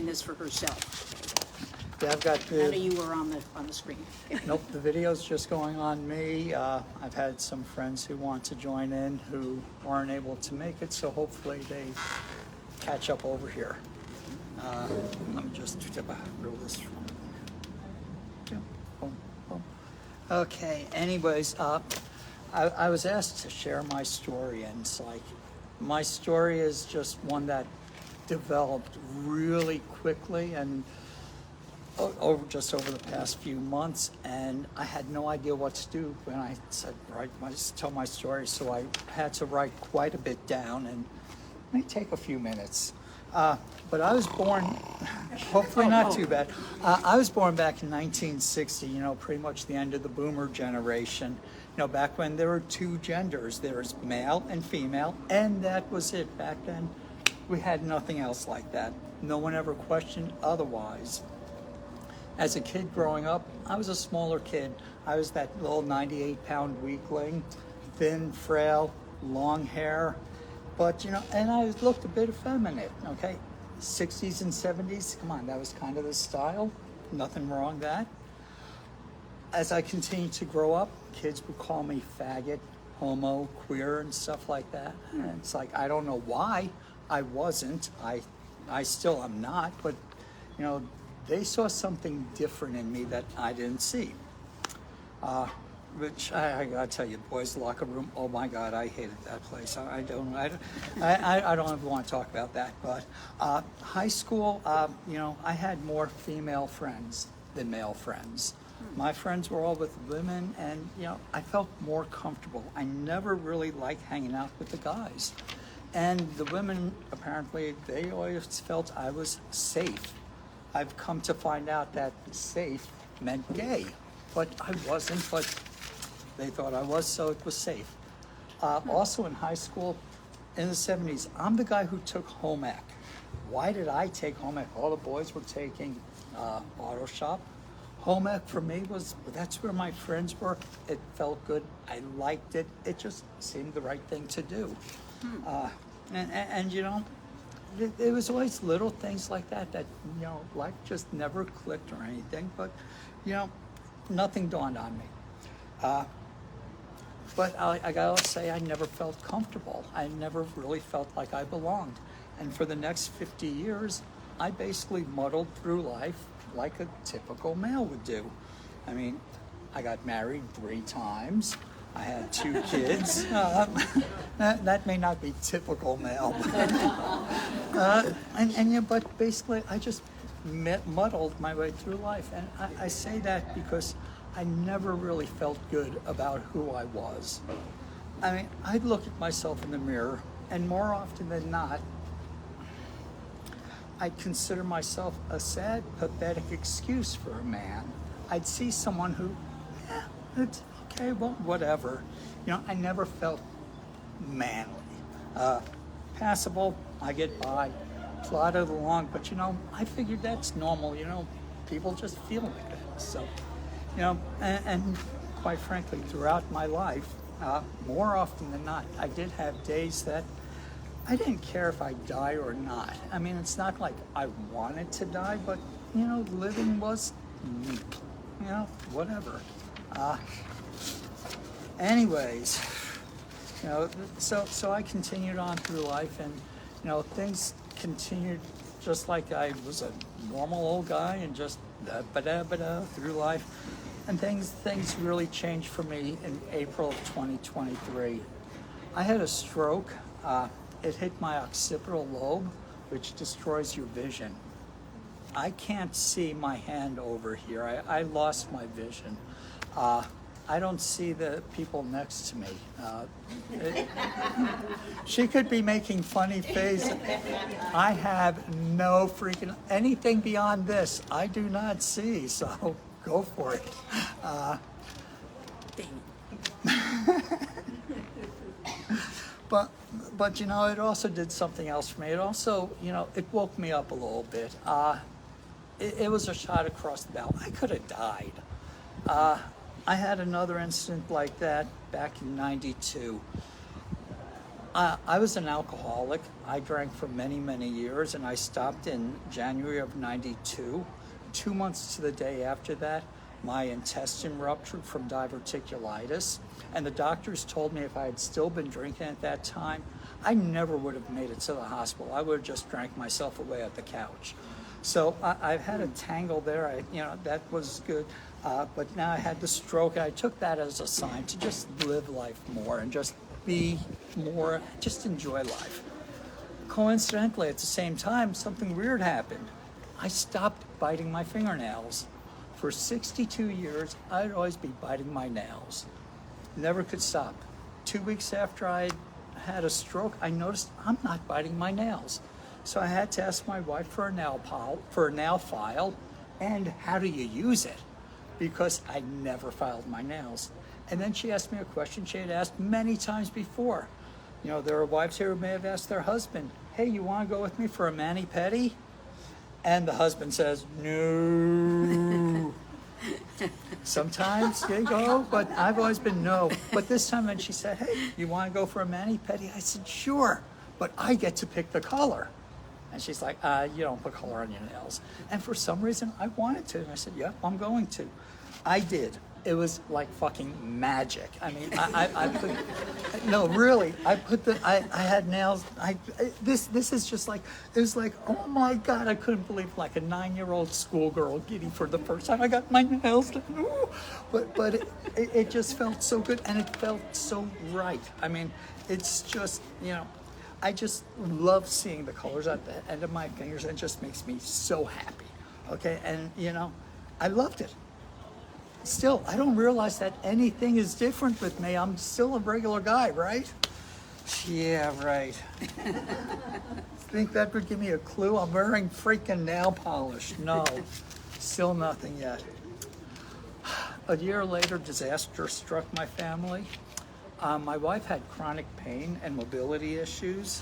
this for herself. Yeah, I've got None of the, you were on the screen. nope, the video's just going on me. I've had some friends who want to join in who weren't able to make it, so hopefully they catch up over here. Let me just reel this from. Boom, boom. Okay, anyways, I was asked to share my story, and it's like, my story is just one that developed really quickly and over the past few months, and I had no idea what to do when I said, right, I just tell my story, so I had to write quite a bit down, and it may take a few minutes. But I was born, hopefully not too bad. I was born back in 1960, you know, pretty much the end of the boomer generation. You know, back when there were two genders, there was male and female, and that was it. Back then, we had nothing else like that. No one ever questioned otherwise. As a kid growing up, I was a smaller kid. I was that little 98-pound weakling, thin, frail, long hair. But, you know, and I looked a bit effeminate, okay? 60s and 70s, come on, that was kind of the style. Nothing wrong with that. As I continued to grow up, kids would call me faggot, homo, queer, and stuff like that. And it's like, I don't know why I wasn't. I still am not, but, you know, they saw something different in me that I didn't see. Which I gotta tell you, boys' locker room, oh my God, I hated that place. I don't ever want to talk about that. But high school, you know, I had more female friends than male friends. My friends were all with women, and, you know, I felt more comfortable. I never really liked hanging out with the guys. And the women, apparently, they always felt I was safe. I've come to find out that safe meant gay, but I wasn't, but they thought I was, so it was safe. Also in high school, in the 70s, I'm the guy who took home ec. Why did I take home ec? All the boys were taking auto shop. Home ec for me was, that's where my friends were. It felt good. I liked it. It just seemed the right thing to do. And you know, it was always little things like that that, you know, life just never clicked or anything, but, you know, nothing dawned on me. But I gotta say, I never felt comfortable. I never really felt like I belonged. And for the next 50 years, I basically muddled through life like a typical male would do. I mean, I got married 3 times. I had 2 kids. That may not be typical male. But basically, I just muddled my way through life. And I say that because I never really felt good about who I was. I mean, I'd look at myself in the mirror, and more often than not, I'd consider myself a sad, pathetic excuse for a man. I'd see someone who, yeah, it's okay, well, whatever. You know, I never felt manly. Passable, I get by, plodded along, but, you know, I figured that's normal, you know, people just feel like that. So, you know, and quite frankly, throughout my life, more often than not, I did have days that I didn't care if I die or not. I mean, it's not like I wanted to die, but, you know, living was, you know, whatever. Anyways, you know, so I continued on through life, and, you know, things continued just like I was a normal old guy and just through life. And things really changed for me in April of 2023. I had a stroke. It hit my occipital lobe, which destroys your vision. I can't see my hand over here. I lost my vision. I don't see the people next to me. She could be making funny faces. I have no freaking, anything beyond this, I do not see, so go for it. But you know, it also did something else for me. It also, you know, it woke me up a little bit. It was a shot across the bow. I could have died. I had another incident like that back in '92. I was an alcoholic. I drank for many, many years, and I stopped in January of '92. 2 months to the day after that, my intestine ruptured from diverticulitis, and the doctors told me if I had still been drinking at that time, I never would have made it to the hospital. I would have just drank myself away at the couch. So I've had a tangle there. That was good. But now I had the stroke, and I took that as a sign to just live life more and just be more, just enjoy life. Coincidentally, at the same time, something weird happened. I stopped biting my fingernails. For 62 years, I'd always be biting my nails. Never could stop. 2 weeks after I had a stroke, I noticed I'm not biting my nails. So I had to ask my wife for a nail file, and how do you use it? Because I never filed my nails. And then she asked me a question she had asked many times before. There are wives here who may have asked their husband, hey, you want to go with me for a mani-pedi? And the husband says, no. Sometimes they go, but I've always been no. But this time when she said, hey, you want to go for a mani-pedi? I said, sure, but I get to pick the color. And she's like, you don't put color on your nails. And for some reason, I wanted to. And I said, yep, I'm going to. I did. It was like fucking magic. I mean, I put, no, really, I had nails. This is just like, it was like, oh my God, I couldn't believe, like a 9-year-old schoolgirl giddy for the first time I got my nails done. Ooh. But it just felt so good, and it felt so right. I mean, it's just, I just love seeing the colors at the end of my fingers. It just makes me so happy. Okay, and I loved it. Still, I don't realize that anything is different with me. I'm still a regular guy, right? Yeah, right. Think that would give me a clue? I'm wearing freaking nail polish. No, still nothing yet. A year later, disaster struck my family. My wife had chronic pain and mobility issues.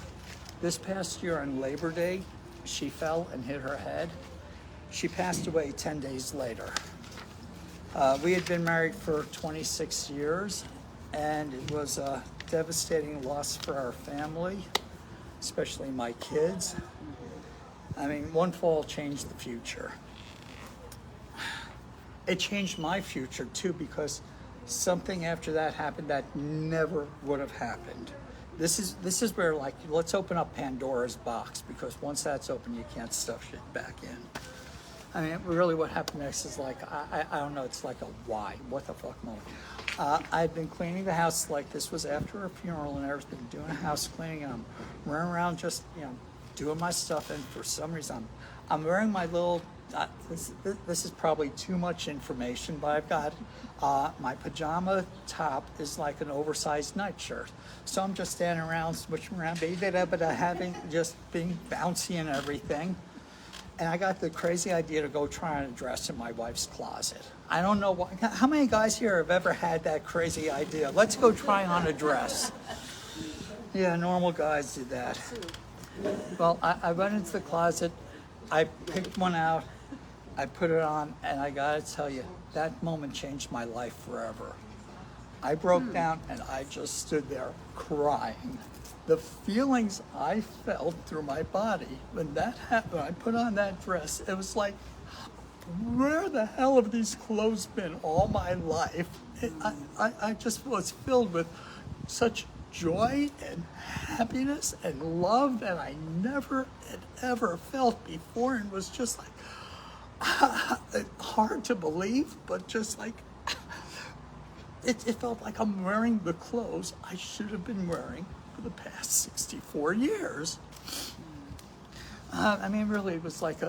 This past year on Labor Day, she fell and hit her head. She passed away 10 days later. We had been married for 26 years, and it was a devastating loss for our family, especially my kids. I mean, one fall changed the future. It changed my future too, because something after that happened that never would have happened. This is where, like, let's open up Pandora's box, because once that's open, you can't stuff shit back in. I mean, really what happened next is like, I don't know, it's like a why, what the fuck moment. I've been cleaning the house, like this was after a funeral and everything, doing a house cleaning, and I'm running around just, doing my stuff, and for some reason, I'm wearing my little, this is probably too much information, but I've got, my pajama top is like an oversized nightshirt. So I'm just standing around, switching around, just being bouncy and everything. And I got the crazy idea to go try on a dress in my wife's closet. I don't know why. How many guys here have ever had that crazy idea? Let's go try on a dress. Yeah, normal guys do that. Well, I went into the closet. I picked one out. I put it on, and I gotta tell you, that moment changed my life forever. I broke down, and I just stood there crying. The feelings I felt through my body when that happened, I put on that dress, it was like, where the hell have these clothes been all my life? I just was filled with such joy and happiness and love that I never had ever felt before, and was just like, hard to believe, but just like, it felt like I'm wearing the clothes I should have been wearing for the past 64 years. I mean, really, it was like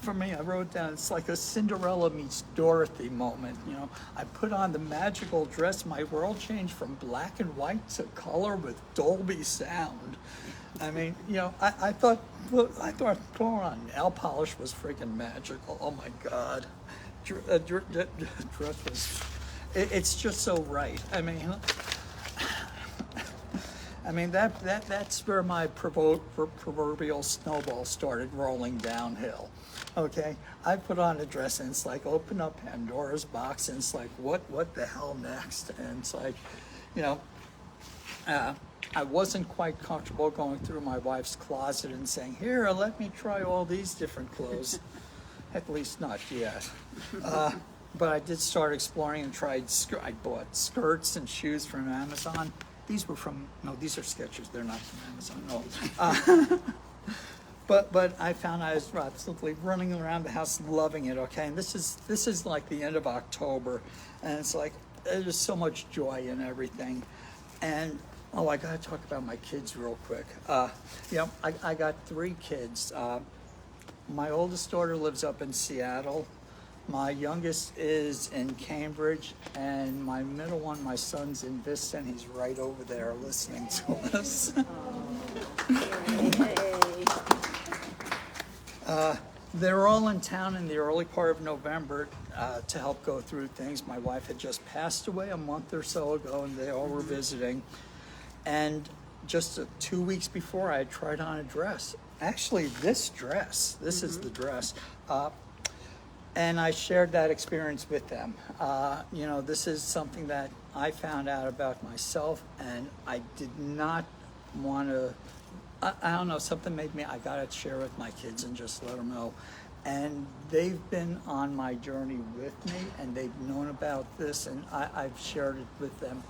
for me, I wrote down, it's like a Cinderella meets Dorothy moment. I put on the magical dress, my world changed from black and white to color with Dolby sound. I mean, I thought throwing on nail polish was freaking magical. Oh my God. Dress was, it's just so right. I mean, that's where my proverbial snowball started rolling downhill. Okay, I put on a dress, and it's like, open up Pandora's box, and it's like, what the hell next? And it's like, I wasn't quite comfortable going through my wife's closet and saying, "Here, let me try all these different clothes." At least not yet. But I did start exploring and tried. I bought skirts and shoes from Amazon. These were from these are Skechers. They're not from Amazon. No. But I found I was absolutely running around the house loving it. Okay, and this is like the end of October, and it's like there's so much joy in everything. And I gotta talk about my kids real quick. I got 3 kids. My oldest daughter lives up in Seattle. My youngest is in Cambridge, and my middle one, my son's in Vista, and he's right over there listening to us. They're all in town in the early part of November to help go through things. My wife had just passed away a month or so ago, and they all were visiting. And just 2 weeks before, I had tried on a dress. Actually, this dress, this is the dress. And I shared that experience with them. This is something that I found out about myself, and I did not want to, I don't know, something made me, I got to share with my kids and just let them know. And they've been on my journey with me, and they've known about this, and I've shared it with them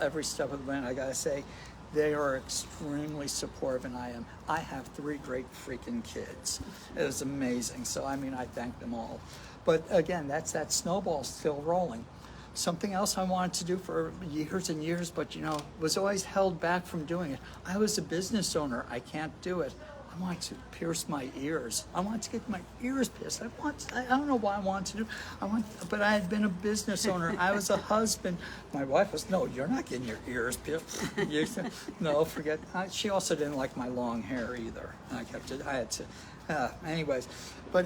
every step of the way. And I got to say, they are extremely supportive, and I am. I have 3 great freaking kids. It was amazing. So, I thank them all. But again, that's that snowball still rolling. Something else I wanted to do for years and years, but was always held back from doing it. I was a business owner. I can't do it. I want to pierce my ears. I want to get my ears pierced. I don't know why I want to do. But I had been a business owner. I was a husband. My wife was, "No, you're not getting your ears pierced." No, forget. She also didn't like my long hair either. I had to. Anyways, but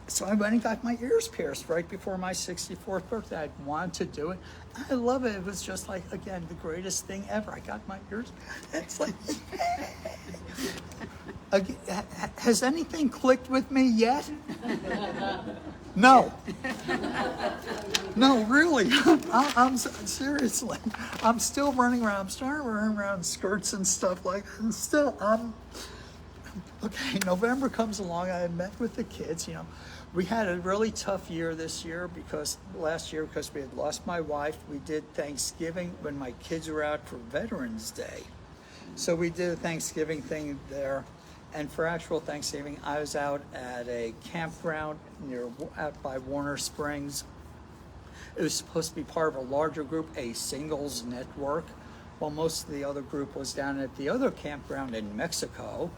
so I went and got my ears pierced right before my 64th birthday. I wanted to do it. I love it. It was just like, again, the greatest thing ever. I got my ears pierced. It's like, has anything clicked with me yet? No. No, really. I'm seriously. I'm still running around. I'm starting running around in skirts and stuff like that. And still, okay, November comes along. I had met with the kids, We had a really tough year this year because we had lost my wife. We did Thanksgiving when my kids were out for Veterans Day. So we did a Thanksgiving thing there. And for actual Thanksgiving, I was out at a campground out by Warner Springs. It was supposed to be part of a larger group, a singles network, while most of the other group was down at the other campground in Mexico.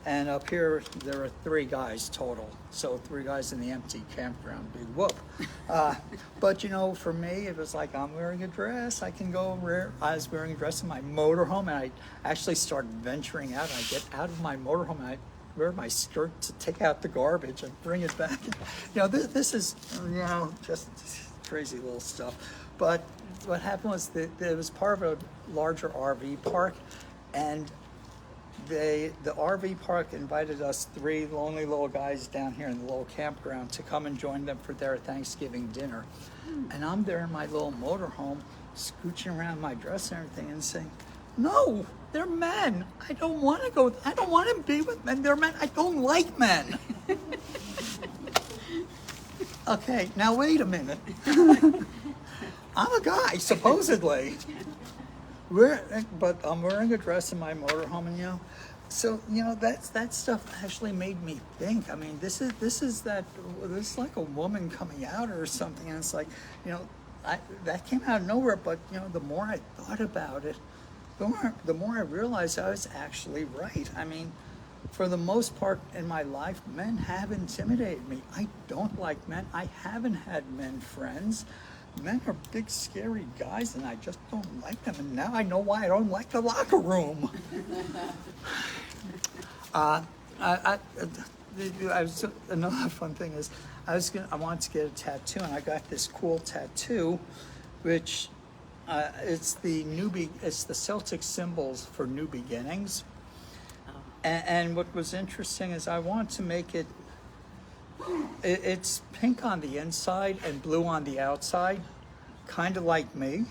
And up here, there are 3 guys total. So 3 guys in the empty campground, big whoop. But for me, it was like, I'm wearing a dress. I can go over. I was wearing a dress in my motorhome, and I actually started venturing out. I get out of my motorhome, and I wear my skirt to take out the garbage and bring it back. This is, just crazy little stuff. But what happened was that it was part of a larger RV park, and the RV park invited us 3 lonely little guys down here in the little campground to come and join them for their Thanksgiving dinner. And I'm there in my little motorhome, scooching around my dress and everything and saying, "No, they're men. I don't want to go. I don't want to be with men. They're men. I don't like men." Okay, now wait a minute. I'm a guy, supposedly. But I'm wearing a dress in my motorhome, and so that stuff actually made me think. This is like a woman coming out or something, and it's like, that came out of nowhere. But the more I thought about it, the more I realized I was actually right. For the most part in my life, men have intimidated me. I don't like men. I haven't had men friends. Men are big, scary guys, and I just don't like them. And now I know why I don't like the locker room. Another fun thing is, I wanted to get a tattoo, and I got this cool tattoo, which it's the Celtic symbols for new beginnings. And what was interesting is I want to make it. It's pink on the inside and blue on the outside, kind of like me.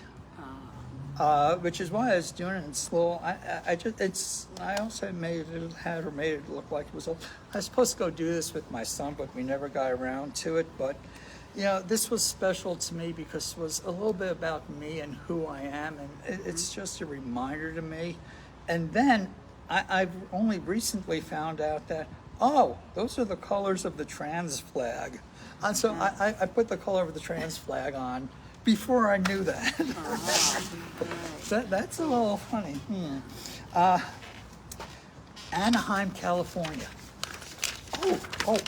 which is why I was doing it in slow. I also made it look like it was old. I was supposed to go do this with my son, but we never got around to it. But this was special to me because it was a little bit about me and who I am, and it's just a reminder to me. And then I've only recently found out that, oh, those are the colors of the trans flag. And so I put the color of the trans flag on before I knew that. That's a little funny. Anaheim, California. Oh,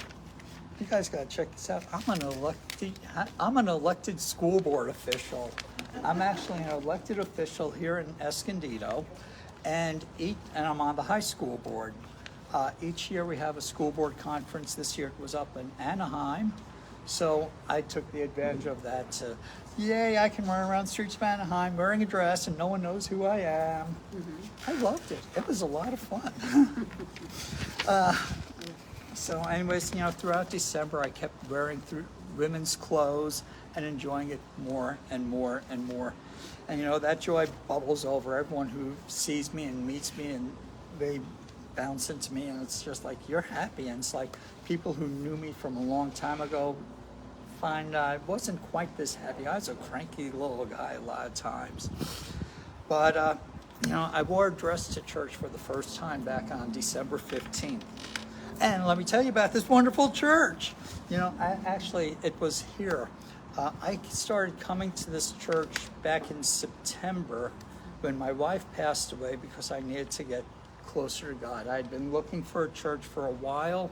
you guys gotta check this out. I'm an elected school board official. I'm actually an elected official here in Escondido, and I'm on the high school board. Each year we have a school board conference. This year it was up in Anaheim, so I took the advantage of that to, yay, I can run around the streets of Anaheim wearing a dress and no one knows who I am. I loved it. It was a lot of fun. So anyways, throughout December I kept wearing women's clothes and enjoying it more and more and more. And that joy bubbles over. Everyone who sees me and meets me, and they bounce into me, and it's just like, you're happy. And it's like people who knew me from a long time ago find I wasn't quite this happy. I was a cranky little guy a lot of times. But I wore a dress to church for the first time back on December 15th. And let me tell you about this wonderful church. It was here. I started coming to this church back in September when my wife passed away because I needed to get closer to God. I had been looking for a church for a while.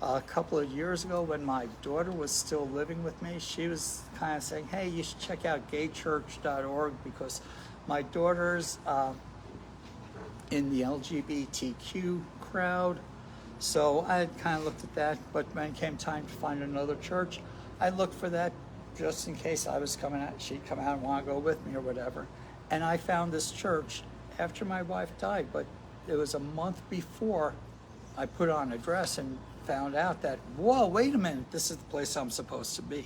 A couple of years ago when my daughter was still living with me, she was kind of saying, hey, you should check out gaychurch.org because my daughter's in the LGBTQ crowd. So I had kind of looked at that, but when it came time to find another church, I looked for that just in case I was coming out, she'd come out and want to go with me or whatever. And I found this church after my wife died, but it was a month before I put on a dress and found out that, whoa, wait a minute, this is the place I'm supposed to be.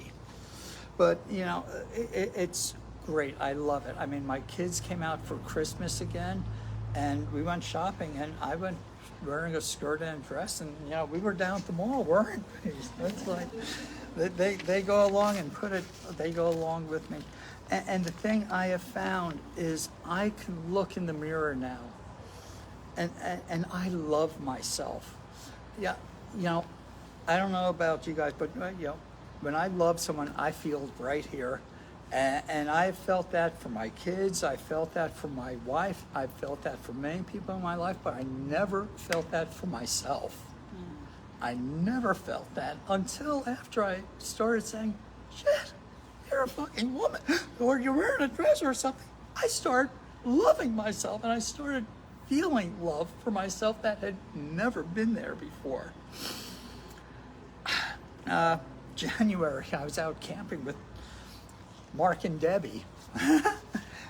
But, it's great. I love it. I mean, my kids came out for Christmas again, and we went shopping, and I went wearing a skirt and a dress, and we were down at the mall wearing these. It's like they go along and they go along with me. And the thing I have found is I can look in the mirror now, and I love myself. Yeah, I don't know about you guys, but when I love someone, I feel right here. And I've felt that for my kids, I felt that for my wife, I've felt that for many people in my life, but I never felt that for myself. I never felt that until after I started saying, shit, you're a fucking woman, or you're wearing a dress or something. I started loving myself, and I started feeling love for myself that had never been there before. January, I was out camping with Mark and Debbie,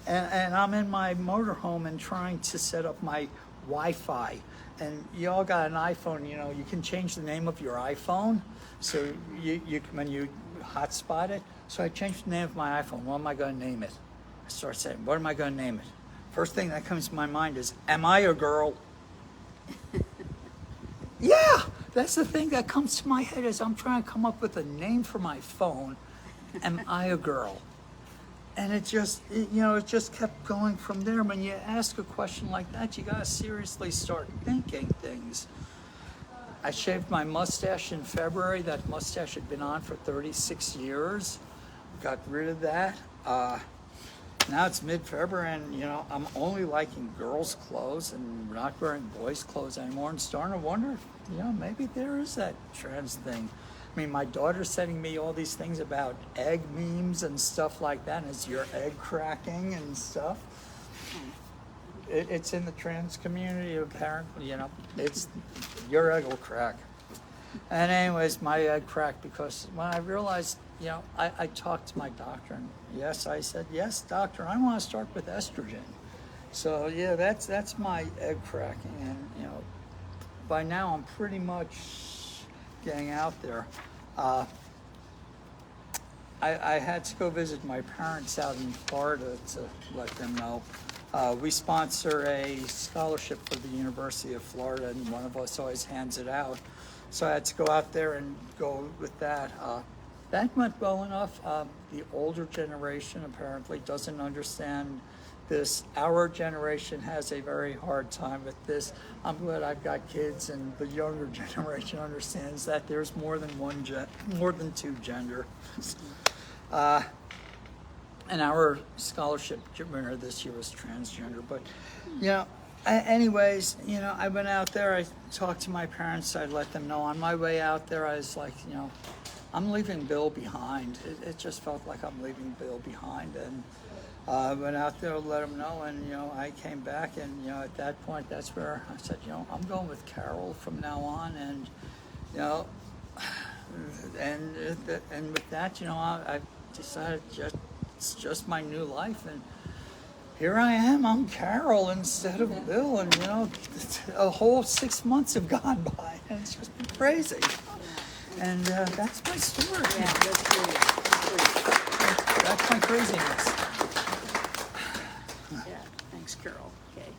and I'm in my motorhome and trying to set up my Wi-Fi. And you all got an iPhone, you can change the name of your iPhone, so you when you hotspot it. So I changed the name of my iPhone. What am I going to name it? I start saying, what am I going to name it? First thing that comes to my mind is, am I a girl? Yeah, that's the thing that comes to my head as I'm trying to come up with a name for my phone. Am I a girl? And it just kept going from there. When you ask a question like that, you gotta seriously start thinking things. I shaved my mustache in February. That mustache had been on for 36 years. Got rid of that. Now it's mid-February, and I'm only liking girls' clothes and not wearing boys' clothes anymore, and starting to wonder if, maybe there is that trans thing. I mean, my daughter's sending me all these things about egg memes and stuff like that. And it's your egg cracking and stuff. It's in the trans community, apparently, it's your egg will crack. And anyways, my egg cracked because when I realized, I talked to my doctor, and yes, I said, yes, doctor, I want to start with estrogen. So yeah, that's my egg cracking, and by now I'm pretty much getting out there. I had to go visit my parents out in Florida to let them know. We sponsor a scholarship for the University of Florida, and one of us always hands it out. So I had to go out there and go with that. That went well enough. The older generation apparently doesn't understand this. Our generation has a very hard time with this. I'm glad I've got kids, and the younger generation understands that there's more than more than two genders. And our scholarship winner this year was transgender. But, you know, anyways, you know, I went out there. I talked to my parents. I let them know on my way out there. I was like, you know, I'm leaving Bill behind. It just felt like I'm leaving Bill behind. And I went out there to let him know. And, you know, I came back. And, you know, at that point, that's where I said, you know, I'm going with Carol from now on. And, you know, and with that, you know, I decided it's just my new life, and here I am. I'm Carol instead of Bill, and you know, a whole 6 months have gone by, and it's just been crazy. And that's my story. Yeah, that's great. That's my craziness. Yeah, thanks, Carol. Okay.